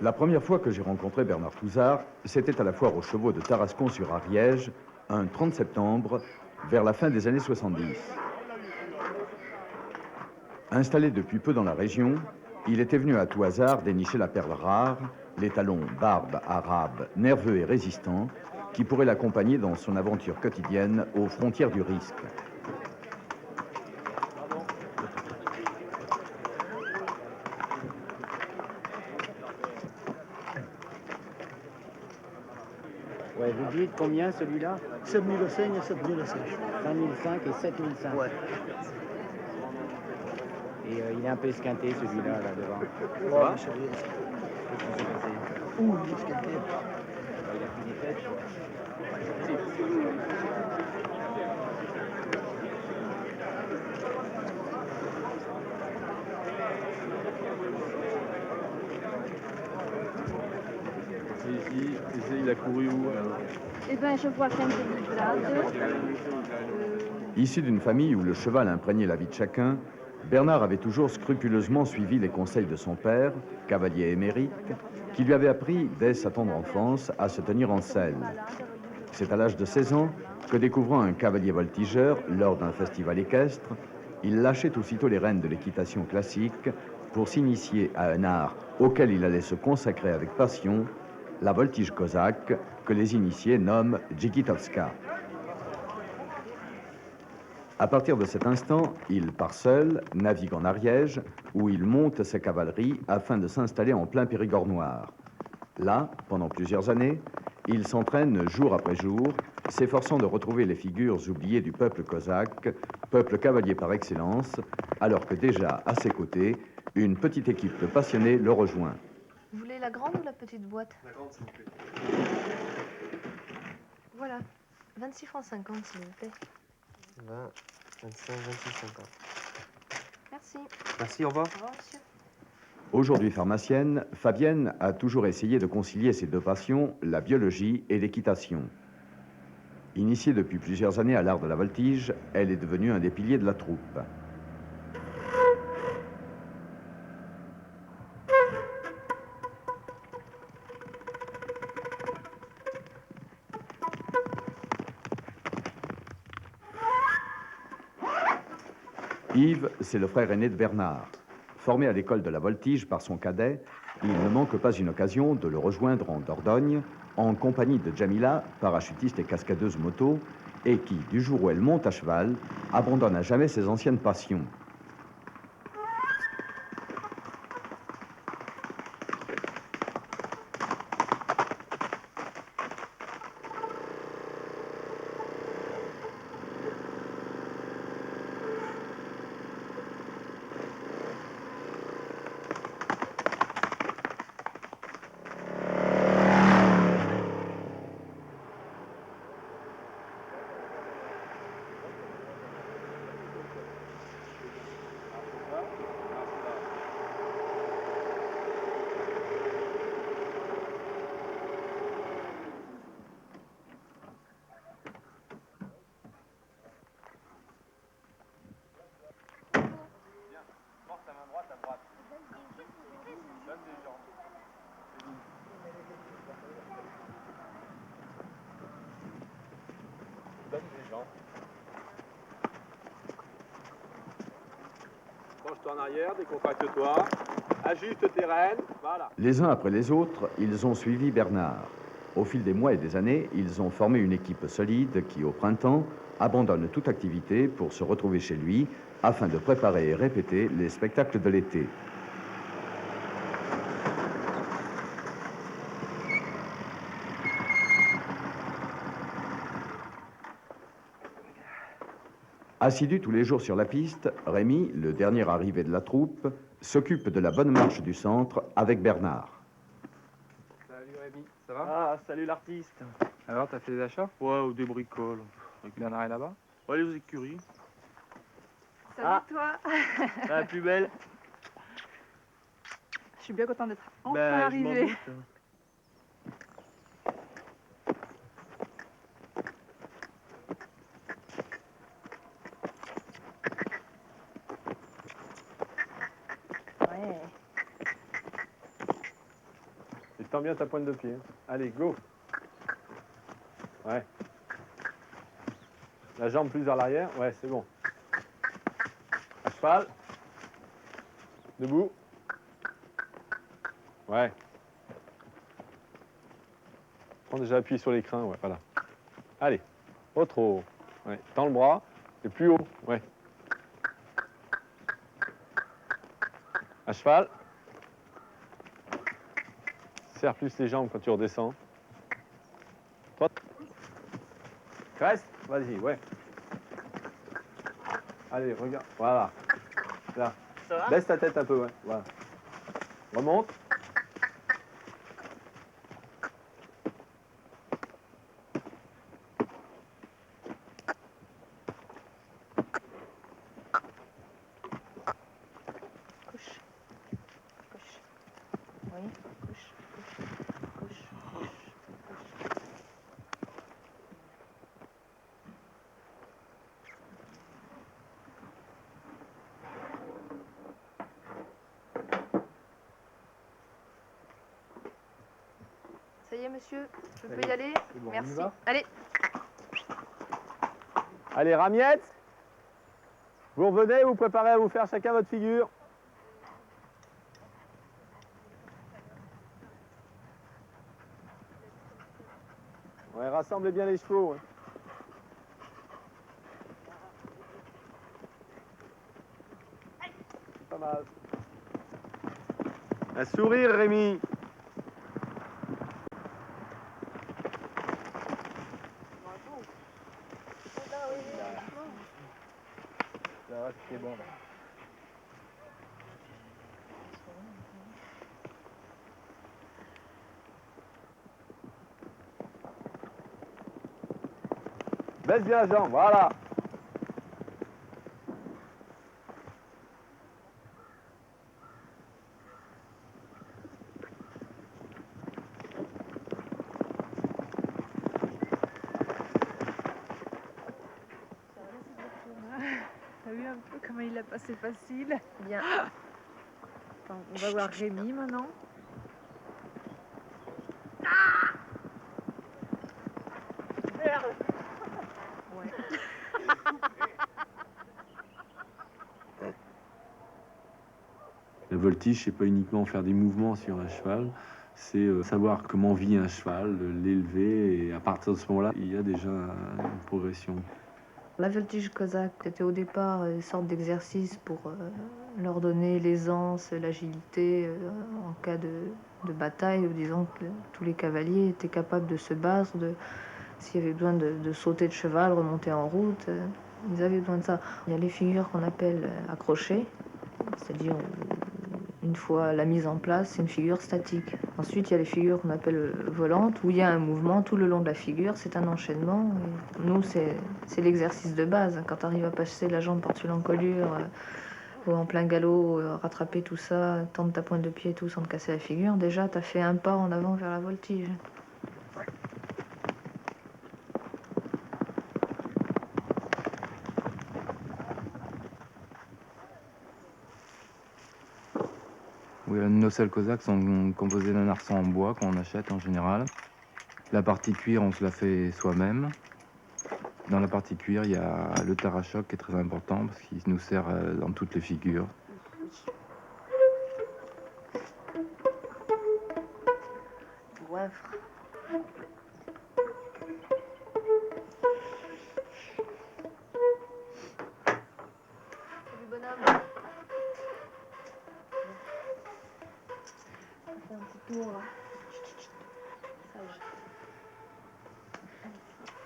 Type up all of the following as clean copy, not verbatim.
La première fois que j'ai rencontré Bernard Touzard, c'était à la foire aux chevaux de Tarascon-sur-Ariège, un 30 septembre, vers la fin des années 70. Installé depuis peu dans la région, il était venu à tout hasard dénicher la perle rare, l'étalon barbe arabe, nerveux et résistant, qui pourrait l'accompagner dans son aventure quotidienne aux frontières du risque. Ouais, vous dites combien celui-là? 7005 et 7005. 5005 et 7005. Ouais. Et il est un peu esquinté celui-là, là devant. Ouais, mais c'est bien. Qu'est-ce qui s'est passé? Ouh, il est escalaté. Il a pris des têtes. Et il a couru où alors? Eh bien, je vois plein de délibérades. Issu d'une famille où le cheval imprégnait la vie de chacun, Bernard avait toujours scrupuleusement suivi les conseils de son père, cavalier émérite, qui lui avait appris dès sa tendre enfance à se tenir en selle. C'est à l'âge de 16 ans que, découvrant un cavalier voltigeur lors d'un festival équestre, il lâchait aussitôt les rênes de l'équitation classique pour s'initier à un art auquel il allait se consacrer avec passion, la voltige cosaque, que les initiés nomment djigitovska. À partir de cet instant, il part seul, navigue en Ariège, où il monte ses cavaleries afin de s'installer en plein Périgord noir. Là, pendant plusieurs années, il s'entraîne jour après jour, s'efforçant de retrouver les figures oubliées du peuple cosaque, peuple cavalier par excellence, alors que déjà, à ses côtés, une petite équipe de passionnés le rejoint. Vous voulez la grande ou la petite boîte? La grande, s'il vous plaît. Voilà. 26 francs 50, s'il vous plaît. 20, 25, 26, 50. Merci. Merci, au revoir. Au revoir, monsieur. Aujourd'hui pharmacienne, Fabienne a toujours essayé de concilier ses deux passions, la biologie et l'équitation. Initiée depuis plusieurs années à l'art de la voltige, elle est devenue un des piliers de la troupe. Yves, c'est le frère aîné de Bernard. Formé à l'école de la voltige par son cadet, il ne manque pas une occasion de le rejoindre en Dordogne, en compagnie de Jamila, parachutiste et cascadeuse moto, et qui, du jour où elle monte à cheval, abandonne à jamais ses anciennes passions. Penche-toi en arrière, décontracte-toi. Ajuste tes rênes, voilà. Les uns après les autres, ils ont suivi Bernard. Au fil des mois et des années, ils ont formé une équipe solide qui, au printemps, abandonne toute activité pour se retrouver chez lui afin de préparer et répéter les spectacles de l'été. Assidu tous les jours sur la piste, Rémi, le dernier arrivé de la troupe, s'occupe de la bonne marche du centre avec Bernard. Salut Rémi, ça va? Ah, salut l'artiste. Alors, t'as fait des achats? Ouais, ou des bricoles. Bernard est là-bas? Ouais, les écuries. Salut, Ah. toi. La plus belle. Je suis bien contente d'être enfin Ben, je m'en arrivée. doute. Ouais. tends bien ta pointe de pied. Allez, go. Ouais. La jambe plus vers l'arrière. Ouais, c'est bon. À cheval. Debout. Ouais. Prends déjà appui sur les crins, ouais, voilà. Allez, pas trop haut. Ouais, tends le bras, et plus haut, ouais. À cheval. Serre plus les jambes quand tu redescends. Toi. Reste, vas-y, ouais. Allez, regarde, voilà. Là. Ça va? Baisse ta tête un peu, ouais, voilà. Remonte. Couche. Couche. Oui, couche, couche, couche, couche, couche. Ça y est, monsieur, je peux y aller? c'est bon, on y Merci. va Allez. Allez, Ramiette. Vous revenez, vous préparez à vous faire chacun votre figure. Ouais, rassemblez bien les chevaux. Ouais. Pas mal. Un sourire, Rémi. Ça va, c'est bon. Baisse bien la jambe, voilà. T'as vu un peu comment il a passé facile? Bien. Attends, on va voir Rémi maintenant. Ouais. Le voltige, c'est pas uniquement faire des mouvements sur un cheval, c'est savoir comment vit un cheval, l'élever, et à partir de ce moment-là, il y a déjà une progression. La voltige cosaque était au départ une sorte d'exercice pour leur donner l'aisance, l'agilité en cas de bataille, ou disons que tous les cavaliers étaient capables de se battre, s'il y avait besoin de sauter de cheval, remonter en route, ils avaient besoin de ça. Il y a les figures qu'on appelle accrochées, c'est-à-dire une fois la mise en place, c'est une figure statique. Ensuite, il y a les figures qu'on appelle volantes, où il y a un mouvement tout le long de la figure, c'est un enchaînement. Et nous, c'est l'exercice de base. Quand tu arrives à passer la jambe par-dessus l'encolure, ou en plein galop, rattraper tout ça, tendre ta pointe de pied et tout sans te casser la figure, déjà, tu as fait un pas en avant vers la voltige. Oui, nos nocelles cosaques sont composées d'un arçon en bois qu'on achète en général. La partie cuir, on se la fait soi-même. Dans la partie cuir, il y a le tarachoc qui est très important parce qu'il nous sert dans toutes les figures. Goinfre. Salut bonhomme. On fait un petit tour là. Sage. Allez, allez.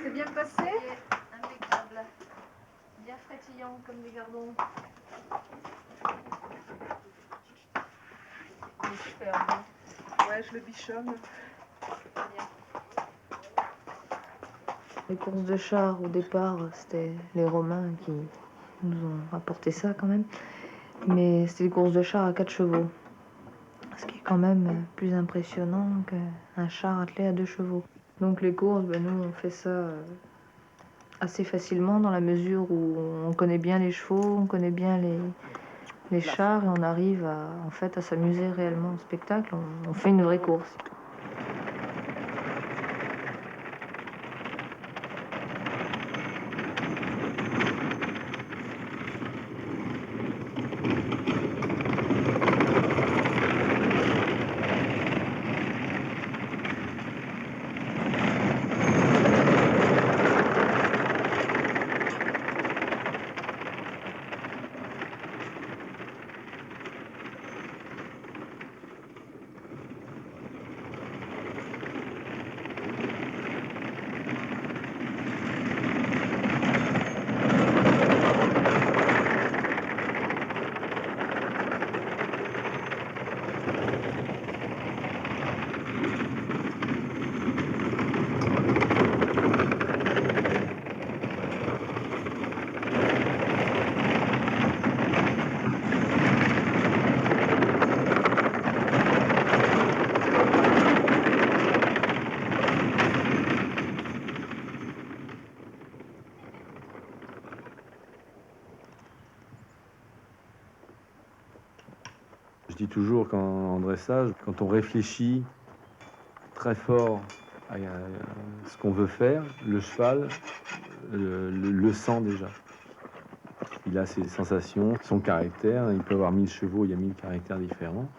C'est bien passé? Impeccable. Bien frétillé. papillons comme des gardons. Il est superbe. Ouais, je le bichonne. Les courses de chars, au départ, c'était les Romains qui nous ont apporté ça quand même. Mais c'était des courses de chars à 4 chevaux. Ce qui est quand même plus impressionnant qu'un char attelé à 2 chevaux. Donc les courses, nous on fait ça assez facilement dans la mesure où on connaît bien les chevaux, on connaît bien les chars et on arrive en fait, à s'amuser réellement au spectacle. On fait une vraie course. Je dis toujours qu'en dressage, quand on réfléchit très fort à ce qu'on veut faire, le cheval le sent déjà. Il a ses sensations, son caractère. Il peut avoir 1000 chevaux, il y a 1000 caractères différents.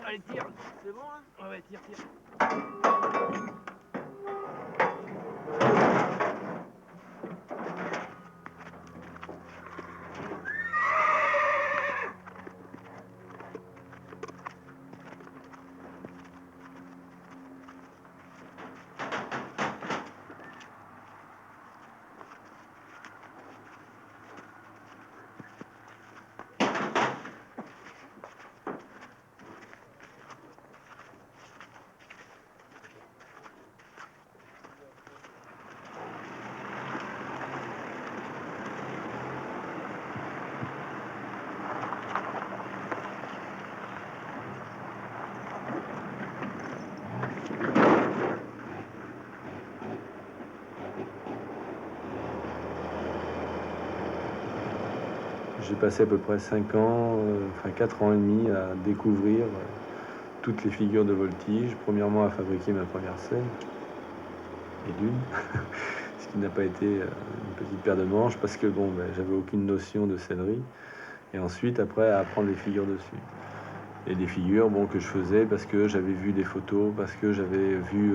Allez, tire. C'est bon, hein? Ouais, tire, tire. J'ai passé à peu près 5 ans, 4 ans et demi à découvrir toutes les figures de voltige. Premièrement à fabriquer ma première scène, et d'une, ce qui n'a pas été une petite paire de manches parce que j'avais aucune notion de sellerie. Et ensuite après à apprendre les figures dessus. Et des figures que je faisais parce que j'avais vu des photos, parce que j'avais vu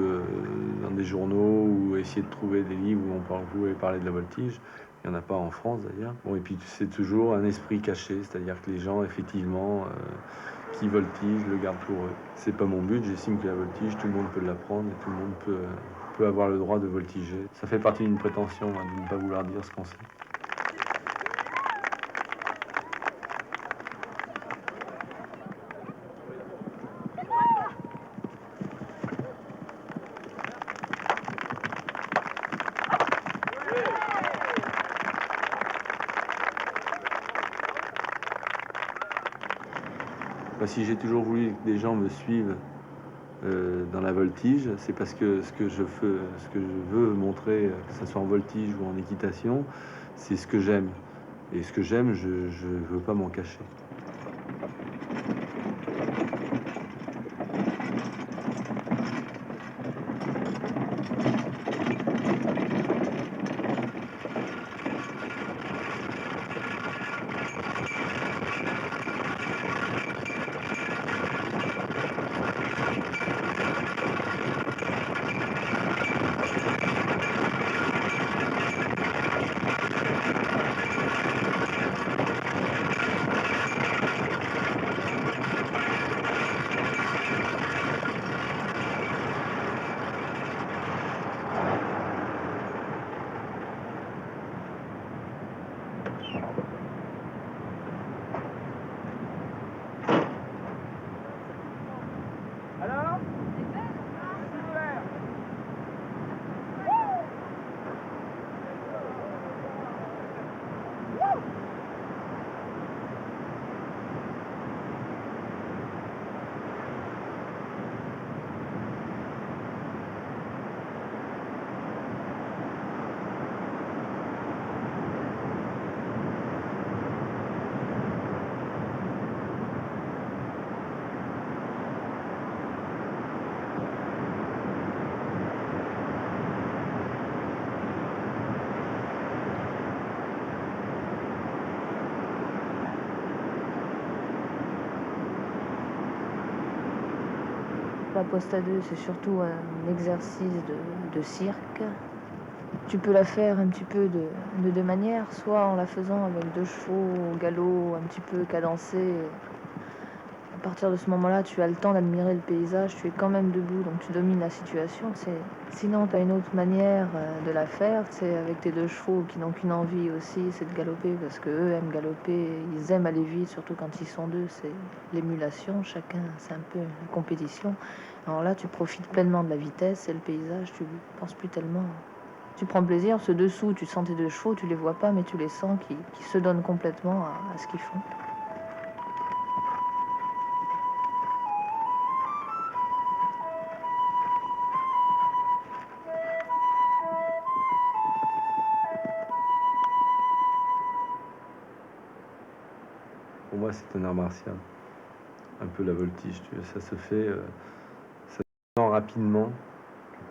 dans des journaux ou essayé de trouver des livres où on pouvait parler de la voltige. Il n'y en a pas en France d'ailleurs. Et puis c'est toujours un esprit caché, c'est-à-dire que les gens effectivement qui voltigent le gardent pour eux. C'est pas mon but, j'estime que la voltige, tout le monde peut l'apprendre et tout le monde peut avoir le droit de voltiger. Ça fait partie d'une prétention de ne pas vouloir dire ce qu'on sait. Si j'ai toujours voulu que des gens me suivent dans la voltige, c'est parce que ce que je veux montrer, que ce soit en voltige ou en équitation, c'est ce que j'aime. Et ce que j'aime, je ne veux pas m'en cacher. La poste à deux, c'est surtout un exercice de cirque. Tu peux la faire un petit peu de deux manières, soit en la faisant avec 2 chevaux au galop, un petit peu cadencé. À partir de ce moment-là, tu as le temps d'admirer le paysage, tu es quand même debout, donc tu domines la situation. Sinon, tu as une autre manière de la faire, c'est avec tes 2 chevaux qui n'ont qu'une envie aussi, c'est de galoper, parce qu'eux aiment galoper, ils aiment aller vite, surtout quand ils sont 2, c'est l'émulation, chacun, c'est un peu une compétition. Alors là, tu profites pleinement de la vitesse et le paysage, tu ne penses plus tellement. Tu prends plaisir, ce dessous, tu sens tes 2 chevaux, tu les vois pas, mais tu les sens qui se donnent complètement à ce qu'ils font. Pour moi, c'est un art martial. Un peu la voltige, tu vois, ça se fait rapidement.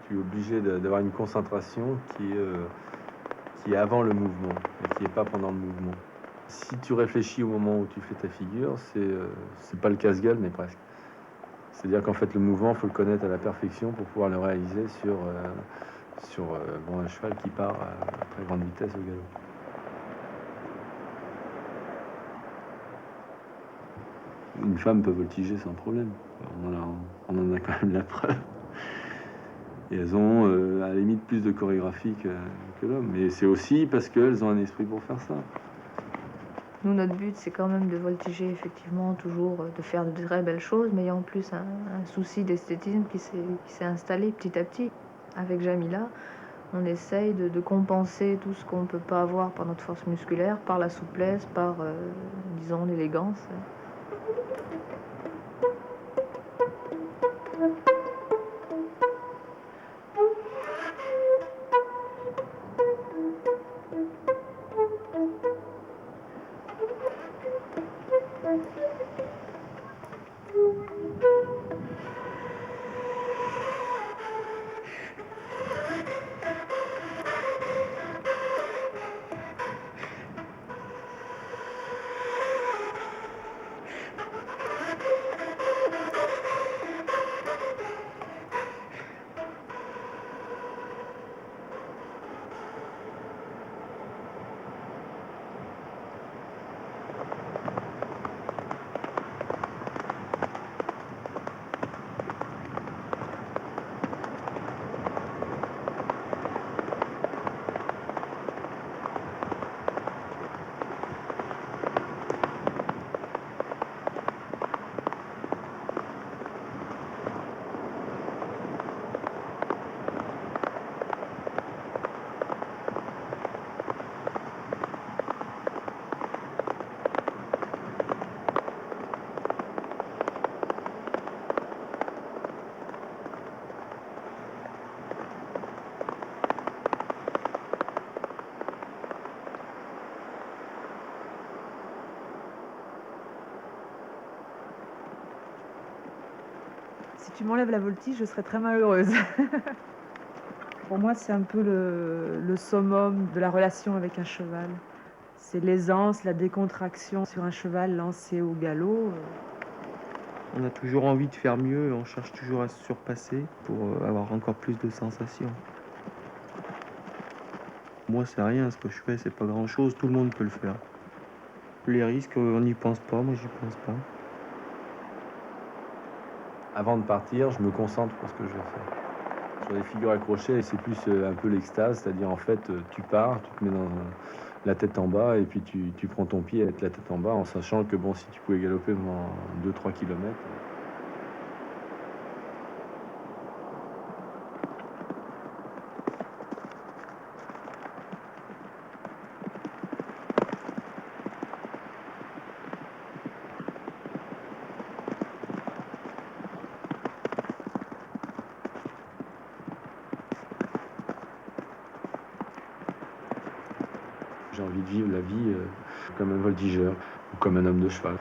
Tu es obligé d'avoir une concentration qui est avant le mouvement et qui n'est pas pendant le mouvement. Si tu réfléchis au moment où tu fais ta figure, c'est pas le casse-gueule, mais presque. C'est-à-dire qu'en fait, le mouvement, il faut le connaître à la perfection pour pouvoir le réaliser sur un cheval qui part à très grande vitesse au galop. Une femme peut voltiger sans problème. On en a quand même la preuve. Et elles ont à la limite plus de chorégraphie que l'homme. Mais c'est aussi parce qu'elles ont un esprit pour faire ça. Nous, notre but, c'est quand même de voltiger, effectivement, toujours de faire de très belles choses, mais il y a en plus un souci d'esthétisme qui s'est installé petit à petit. Avec Jamila, on essaye de compenser tout ce qu'on ne peut pas avoir par notre force musculaire, par la souplesse, par, disons, l'élégance. Si tu m'enlèves la voltige, je serais très malheureuse. Pour moi, c'est un peu le summum de la relation avec un cheval. C'est l'aisance, la décontraction sur un cheval lancé au galop. On a toujours envie de faire mieux, on cherche toujours à se surpasser pour avoir encore plus de sensations. Moi, c'est rien, ce que je fais, c'est pas grand-chose, tout le monde peut le faire. Les risques, on n'y pense pas, moi j'y pense pas. Avant de partir, je me concentre sur ce que je vais faire. Sur les figures accrochées, c'est plus un peu l'extase, c'est-à-dire en fait, tu pars, tu te mets dans la tête en bas et puis tu prends ton pied avec la tête en bas en sachant que bon, si tu pouvais galoper pendant 2-3 km. J'ai envie de vivre la vie comme un voltigeur ou comme un homme de cheval.